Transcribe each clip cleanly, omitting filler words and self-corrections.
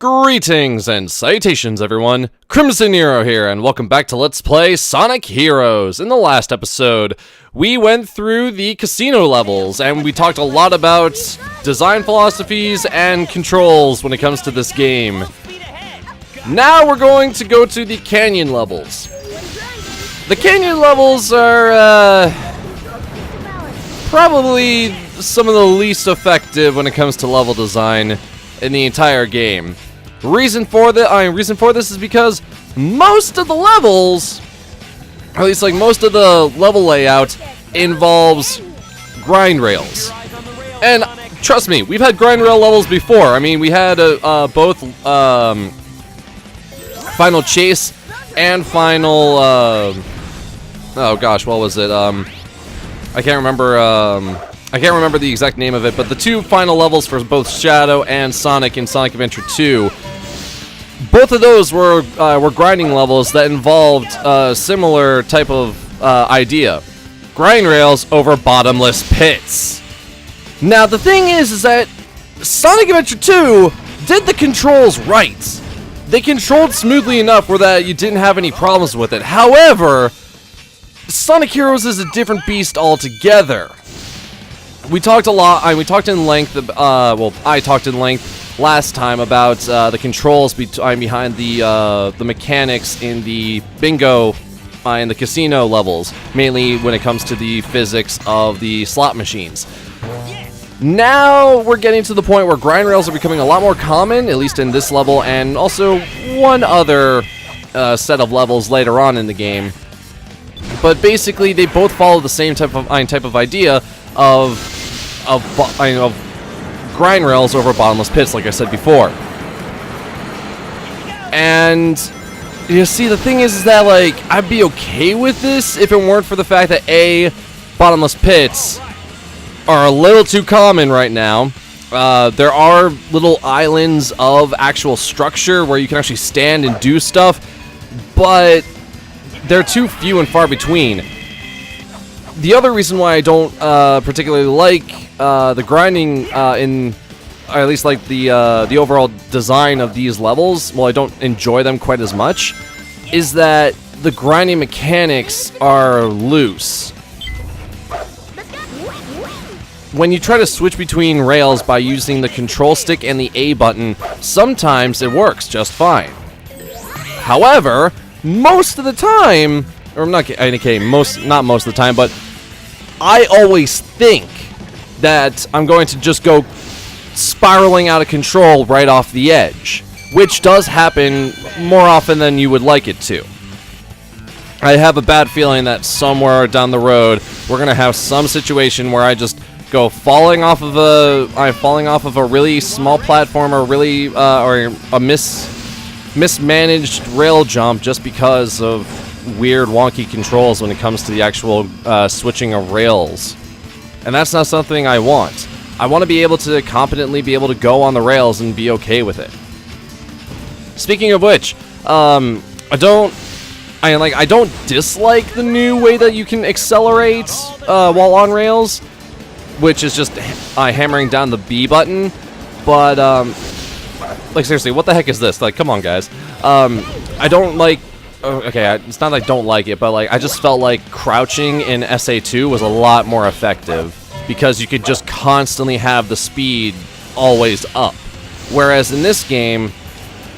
Greetings and salutations, everyone. Crimson Nero here, and welcome back to Let's Play Sonic Heroes. In the last episode, we went through the casino levels, and we talked a lot about design philosophies and controls when it comes to this game. Now we're going to go to the canyon levels. The canyon levels are, probably some of the least effective when it comes to level design in the entire game. Reason for this is because most of the levels, or at least like most of the level layout, involves grind rails. And trust me, we've had grind rail levels before. I mean, we had both Final Chase and Final. Oh gosh, what was it? I can't remember the exact name of it, but the two final levels for both Shadow and Sonic in Sonic Adventure 2, both of those were grinding levels that involved a similar type of idea. Grind rails over bottomless pits. Now, the thing is that Sonic Adventure 2 did the controls right. They controlled smoothly enough where that you didn't have any problems with it. However, Sonic Heroes is a different beast altogether. We talked a lot. We talked in length. I talked in length last time about the controls behind the mechanics in the bingo and the casino levels, mainly when it comes to the physics of the slot machines. Now we're getting to the point where grind rails are becoming a lot more common, at least in this level, and also one other set of levels later on in the game. But basically, they both follow the same type of idea of grind rails over bottomless pits, like I said before. And you see, the thing is that like I'd be okay with this if it weren't for the fact that bottomless pits are a little too common right now. There are little islands of actual structure where you can actually stand and do stuff, but they're too few and far between. The other reason why I don't particularly like the grinding or at least like the overall design of these levels, well, I don't enjoy them quite as much, is that the grinding mechanics are loose. When you try to switch between rails by using the control stick and the A button, sometimes it works just fine. However, most of the time, or not most of the time, but I always think that I'm going to just go spiraling out of control right off the edge, which does happen more often than you would like it to. I have a bad feeling that somewhere down the road we're gonna have some situation where I just go falling off of a really small platform, or really or a mismanaged rail jump just because of weird wonky controls when it comes to the actual switching of rails. And that's not something I want. I want to be able to competently be able to go on the rails and be okay with it. Speaking of which, I don't dislike the new way that you can accelerate while on rails, which is just hammering down the B button. But like, seriously, what the heck is this? Like, come on, guys. I don't like. Okay, it's not that I don't like it, but like I just felt like crouching in SA2 was a lot more effective because you could just constantly have the speed always up. Whereas in this game,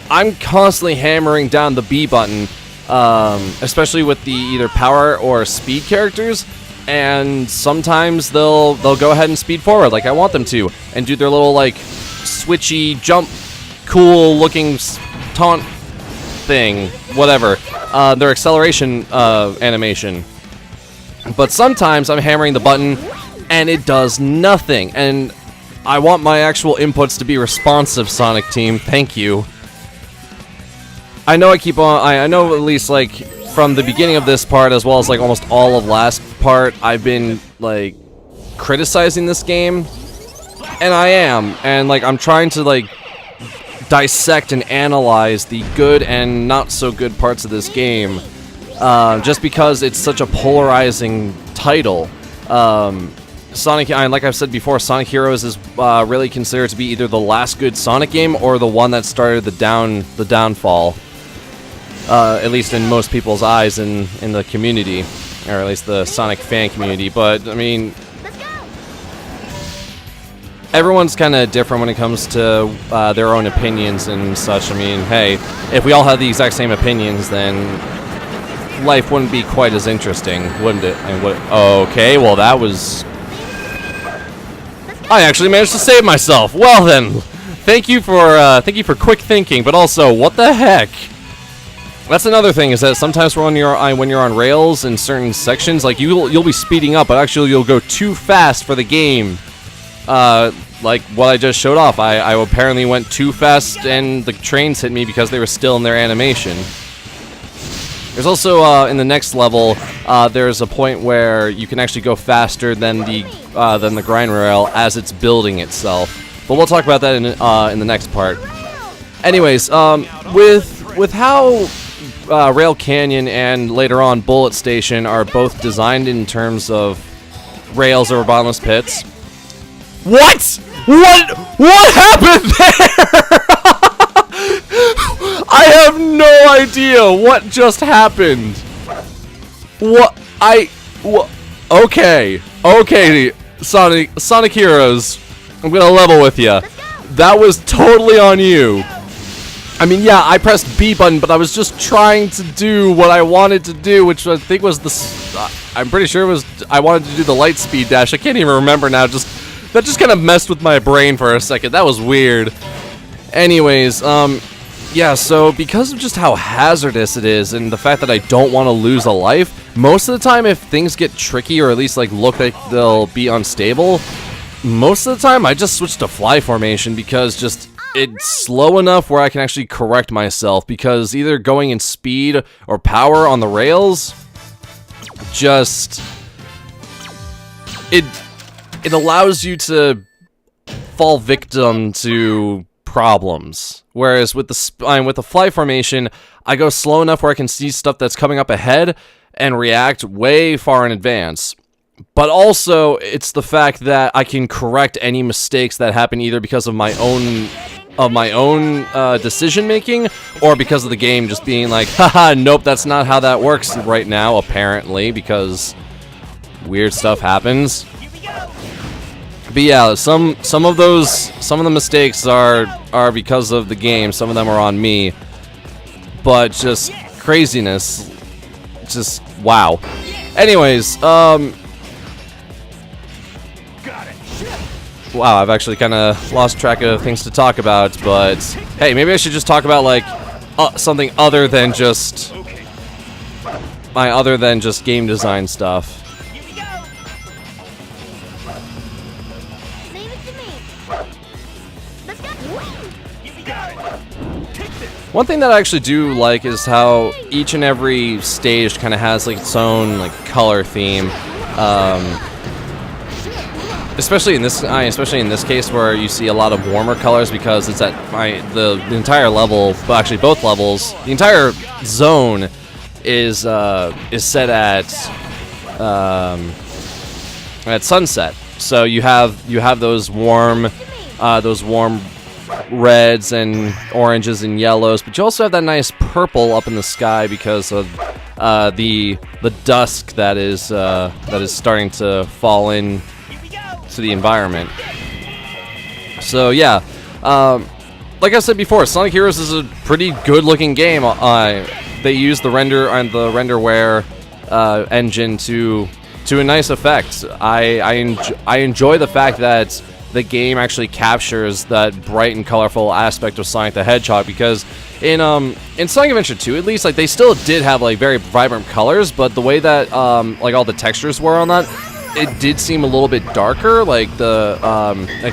I'm constantly hammering down the B button, especially with the either power or speed characters, and sometimes they'll go ahead and speed forward like I want them to, and do their little like switchy jump, cool looking taunt thing, whatever, their acceleration animation. But sometimes I'm hammering the button and it does nothing, and I want my actual inputs to be responsive, Sonic Team. Thank you. I know I know at least like from the beginning of this part, as well as like almost all of last part, I've been like criticizing this game, and I am, and like I'm trying to like dissect and analyze the good and not so good parts of this game, just because it's such a polarizing title. Sonic, like I've said before, Sonic Heroes is really considered to be either the last good Sonic game or the one that started the downfall. At least in most people's eyes in the community, or at least the Sonic fan community. But I mean, everyone's kind of different when it comes to their own opinions and such. I mean, hey, if we all had the exact same opinions, then life wouldn't be quite as interesting, wouldn't it? And okay, well that was... I actually managed to save myself. Well then, thank you for quick thinking, but also, what the heck? That's another thing, is that sometimes when you're on rails in certain sections, like you'll be speeding up, but actually you'll go too fast for the game. Like what I just showed off, I apparently went too fast and the trains hit me because they were still in their animation. There's also in the next level, there's a point where you can actually go faster than the grind rail as it's building itself. But we'll talk about that in the next part. Anyways, with how Rail Canyon and later on Bullet Station are both designed in terms of rails over bottomless pits. What? What happened there? I have no idea what just happened. Okay, Sonic Heroes, I'm gonna level with you. That was totally on you. I mean, yeah, I pressed B button, but I was just trying to do what I wanted to do, which I think was I'm pretty sure it was, I wanted to do the light speed dash. I can't even remember now, that just kind of messed with my brain for a second. That was weird. Anyways, yeah, so because of just how hazardous it is and the fact that I don't want to lose a life, most of the time if things get tricky or at least like look like they'll be unstable, most of the time I just switch to fly formation because just it's slow enough where I can actually correct myself, because either going in speed or power on the rails just it allows you to fall victim to problems. Whereas with the fly formation, I go slow enough where I can see stuff that's coming up ahead and react way far in advance. But also, it's the fact that I can correct any mistakes that happen either because of my own decision making, or because of the game just being like, haha, nope, that's not how that works right now, apparently, because weird stuff happens. But yeah, some of the mistakes are because of the game. Some of them are on me. But just craziness. Just wow. Anyways, wow, I've actually kind of lost track of things to talk about, but hey, maybe I should just talk about like something other than just game design stuff. One thing that I actually do like is how each and every stage kind of has like its own like color theme. Especially in this case where you see a lot of warmer colors, because it's at the entire level, but actually both levels, the entire zone is set at sunset. So you have those warm reds and oranges and yellows, but you also have that nice purple up in the sky because of the dusk that is starting to fall in to the environment. So yeah, like I said before, Sonic Heroes is a pretty good-looking game. They use the renderware engine to a nice effect. I enjoy the fact that the game actually captures that bright and colorful aspect of Sonic the Hedgehog, because in Sonic Adventure 2 at least, like, they still did have like very vibrant colors, but the way that like all the textures were on that, it did seem a little bit darker. Like the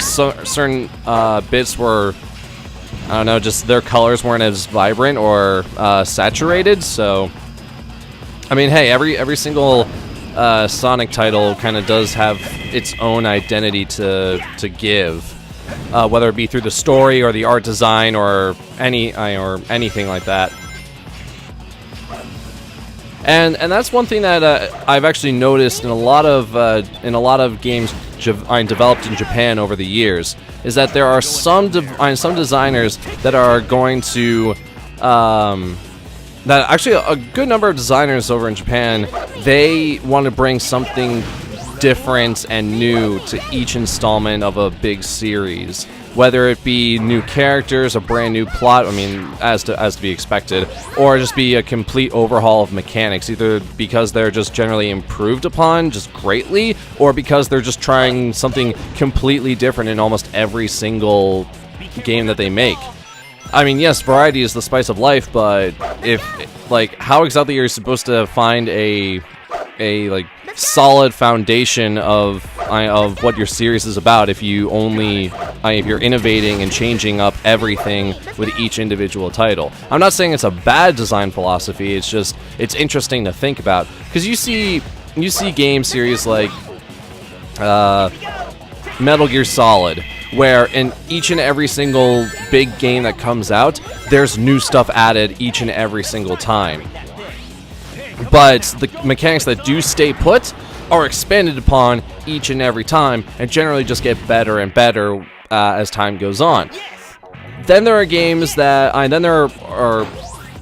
certain bits were, I don't know, just their colors weren't as vibrant or saturated. So I mean, hey, every single Sonic title kind of does have its own identity to give, whether it be through the story or the art design or anything like that. And that's one thing that I've actually noticed in a lot of games developed in Japan over the years, is that there are some designers that are going to that actually a good number of designers over in Japan, they want to bring something different and new to each installment of a big series. Whether it be new characters, a brand new plot, I mean, as to be expected, or just be a complete overhaul of mechanics, either because they're just generally improved upon just greatly, or because they're just trying something completely different in almost every single game that they make. I mean, yes, variety is the spice of life, but how exactly are you supposed to find a solid foundation of what your series is about if you're innovating and changing up everything with each individual title? I'm not saying it's a bad design philosophy. It's interesting to think about, because you see game series like Metal Gear Solid, where in each and every single big game that comes out, there's new stuff added each and every single time. But the mechanics that do stay put are expanded upon each and every time, and generally just get better and better as time goes on. Then there are games that, there are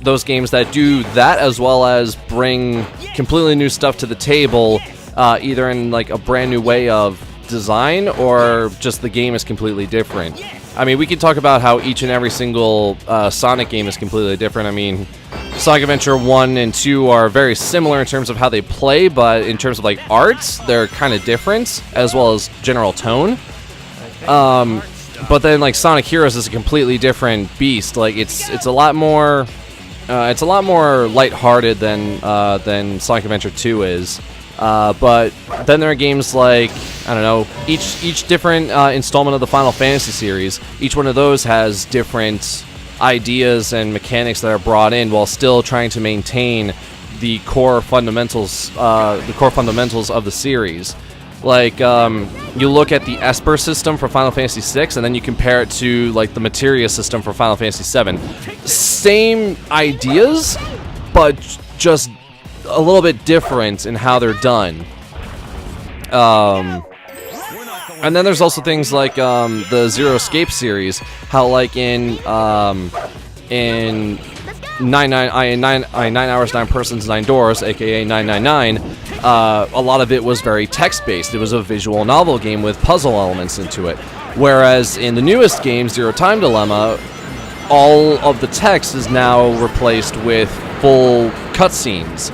those games that do that, as well as bring completely new stuff to the table, either in like a brand new way of design, or just the game is completely different. I mean, we could talk about how each and every single Sonic game is completely different. I mean, Sonic Adventure 1 and 2 are very similar in terms of how they play, but in terms of like arts, they're kind of different, as well as general tone. But then like Sonic Heroes is a completely different beast. Like it's a lot more lighthearted than Sonic Adventure 2 is. But then there are games like, I don't know, each different installment of the Final Fantasy series. Each one of those has different ideas and mechanics that are brought in, while still trying to maintain the core fundamentals of the series. Like, you look at the Esper system for Final Fantasy VI, and then you compare it to like the Materia system for Final Fantasy VII. Same ideas, but just a little bit different in how they're done. And then there's also things like the Zero Escape series, how like in 9 Hours, 9 Persons, 9 Doors, aka 999, a lot of it was very text-based. It was a visual novel game with puzzle elements into it. Whereas in the newest game, Zero Time Dilemma, all of the text is now replaced with full cutscenes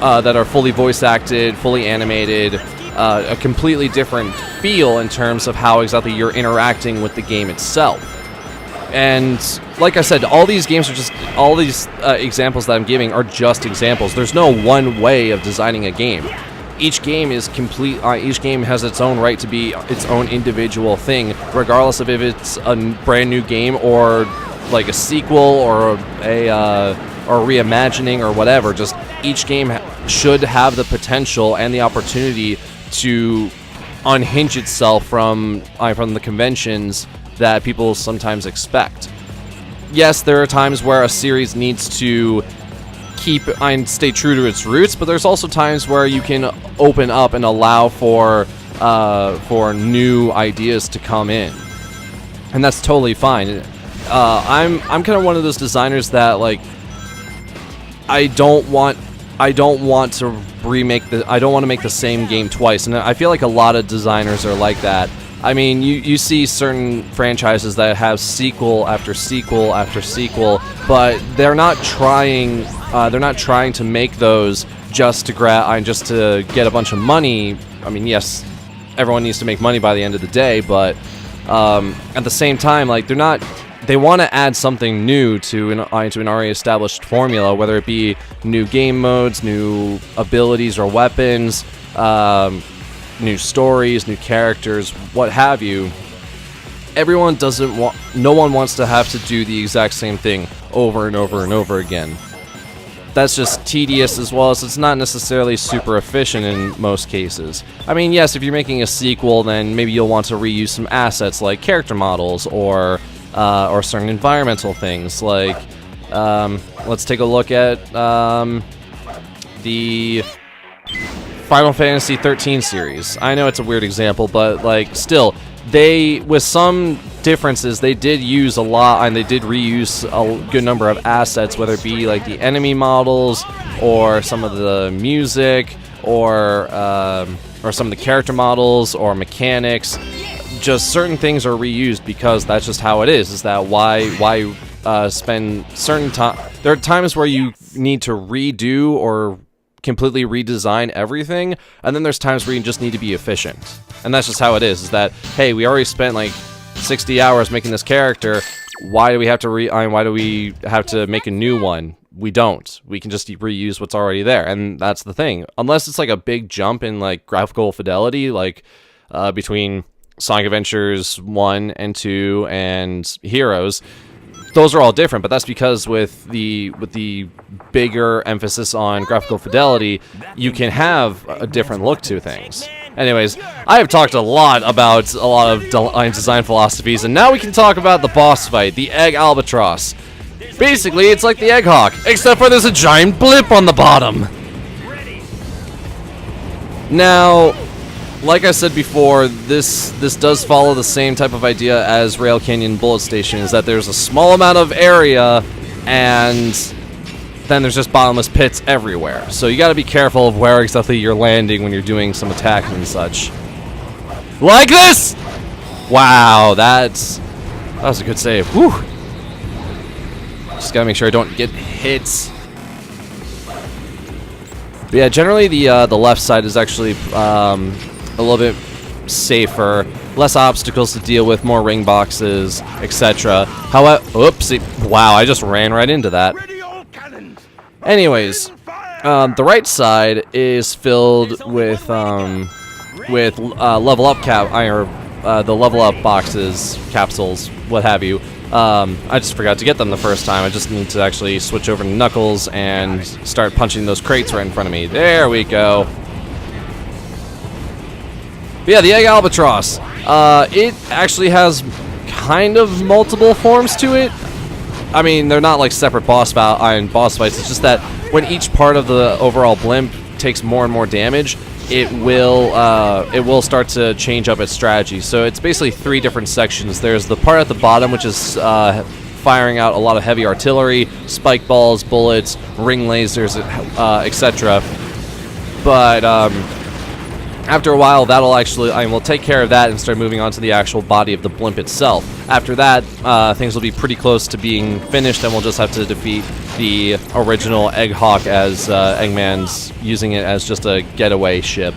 that are fully voice-acted, fully animated, a completely different feel in terms of how exactly you're interacting with the game itself. And like I said, all these examples that I'm giving are just examples. There's no one way of designing a game. Each game is complete. Each game has its own right to be its own individual thing, regardless of if it's a brand new game or like a sequel or a reimagining or whatever. Just each game should have the potential and the opportunity to unhinge itself from the conventions that people sometimes expect. Yes, there are times where a series needs to stay true to its roots, but there's also times where you can open up and allow for new ideas to come in, and that's totally fine. I'm kind of one of those designers that like I don't want to make the same game twice, and I feel like a lot of designers are like that. I mean, you see certain franchises that have sequel after sequel after sequel, but they're not trying to make those just to get a bunch of money. I mean, yes, everyone needs to make money by the end of the day, but at the same time, like they want to add something new to an already established formula, whether it be new game modes, new abilities or weapons, new stories, new characters, what have you. No one wants to have to do the exact same thing over and over and over again. That's just tedious, as well as it's not necessarily super efficient in most cases. I mean, yes, if you're making a sequel, then maybe you'll want to reuse some assets like character models or certain environmental things. Like, let's take a look at the Final Fantasy 13 series. I know it's a weird example, but like still, they, with some differences, they did use a lot, and they did reuse a good number of assets, whether it be like the enemy models or some of the music or some of the character models or mechanics. Just certain things are reused because that's just how it is. Is that why spend certain time? There are times where you need to redo or completely redesign everything, and then there's times where you just need to be efficient, and that's just how it is that, hey, we already spent like 60 hours making this character, why do we have to make a new one? We don't. We can just reuse what's already there, and that's the thing. Unless it's like a big jump in like graphical fidelity, like between Sonic Adventures 1 and 2 and Heroes, those are all different, but that's because with the bigger emphasis on graphical fidelity, you can have a different look to things. Anyways, I have talked a lot about a lot of design philosophies, and now we can talk about the boss fight, the Egg Albatross. Basically, it's like the Egg Hawk, except for there's a giant blip on the bottom. Now, like I said before, this does follow the same type of idea as Rail Canyon Bullet Station, is that there's a small amount of area, and then there's just bottomless pits everywhere. So you gotta be careful of where exactly you're landing when you're doing some attacking and such. Like this! Wow, that was a good save. Whew. Just gotta make sure I don't get hit. But yeah, generally the left side is actually a little bit safer, less obstacles to deal with, more ring boxes, etc. However, oopsie, wow, I just ran right into that. Anyways, the right side is filled with level up the level up boxes, capsules, what have you. I just forgot to get them the first time. I just need to actually switch over to Knuckles and start punching those crates right in front of me. There we go. But yeah, the Egg Albatross. It actually has kind of multiple forms to it. I mean, they're not like separate boss fights. It's just that when each part of the overall blimp takes more and more damage, it will start to change up its strategy. So it's basically 3 different sections. There's the part at the bottom, which is firing out a lot of heavy artillery, spike balls, bullets, ring lasers, etc. But after a while, we'll take care of that and start moving on to the actual body of the blimp itself. After that, things will be pretty close to being finished, and we'll just have to defeat the original Egg Hawk as Eggman's using it as just a getaway ship.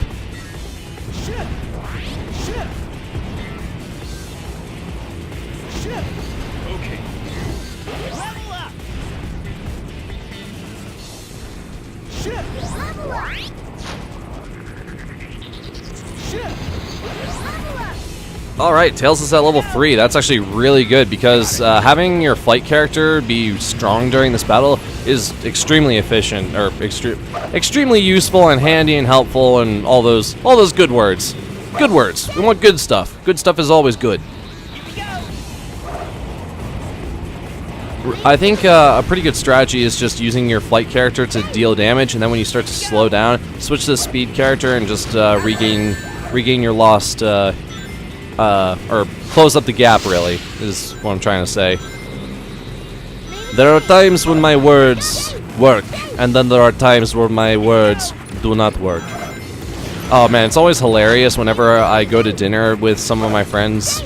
Alright, Tails is at level 3. That's actually really good because having your flight character be strong during this battle is extremely efficient, or extremely useful and handy and helpful and all those good words. Good words. We want good stuff. Good stuff is always good. I think a pretty good strategy is just using your flight character to deal damage, and then when you start to slow down, switch to the speed character and just regain your lost or close up the gap, really, is what I'm trying to say. There are times when my words work, and then there are times where my words do not work. Oh man, it's always hilarious whenever I go to dinner with some of my friends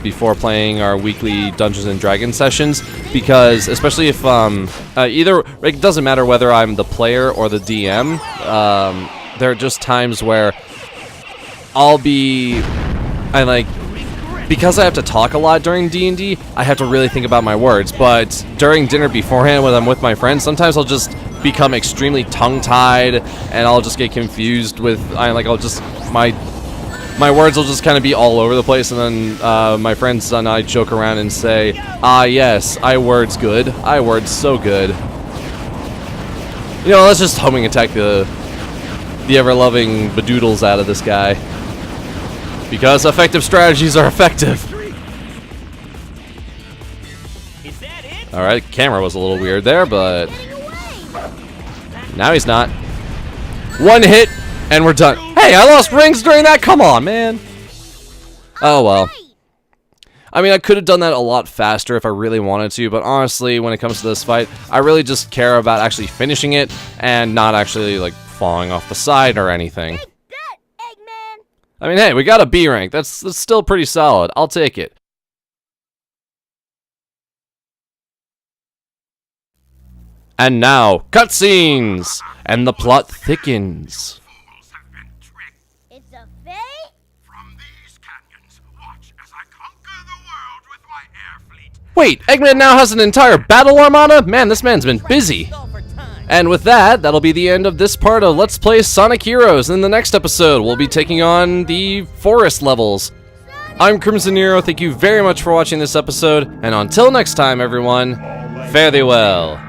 before playing our weekly Dungeons and Dragons sessions, because especially if it doesn't matter whether I'm the player or the DM, there are just times where because I have to talk a lot during D&D, I have to really think about my words, but during dinner beforehand when I'm with my friends, sometimes I'll just become extremely tongue-tied, and I'll just get confused with, my words will just kind of be all over the place, and then my friends and I joke around and say, ah yes, I words good, I words so good. You know, let's just homing attack the ever-loving bedoodles out of this guy. Because effective strategies are effective. Alright, camera was a little weird there, but now he's not. One hit, and we're done. Hey, I lost rings during that? Come on, man. Oh, well. I mean, I could have done that a lot faster if I really wanted to, but honestly, when it comes to this fight, I really just care about actually finishing it and not actually, like, falling off the side or anything. I mean, hey, we got a B rank. That's still pretty solid. I'll take it. And now, cutscenes! And the plot thickens. It's a fake? From these canyons, watch as I conquer the world with my air fleet. Wait, Eggman now has an entire battle armada? Man, this man's been busy. And with that, that'll be the end of this part of Let's Play Sonic Heroes. In the next episode, we'll be taking on the forest levels. I'm Crimson Nero, thank you very much for watching this episode, and until next time, everyone, fare thee well.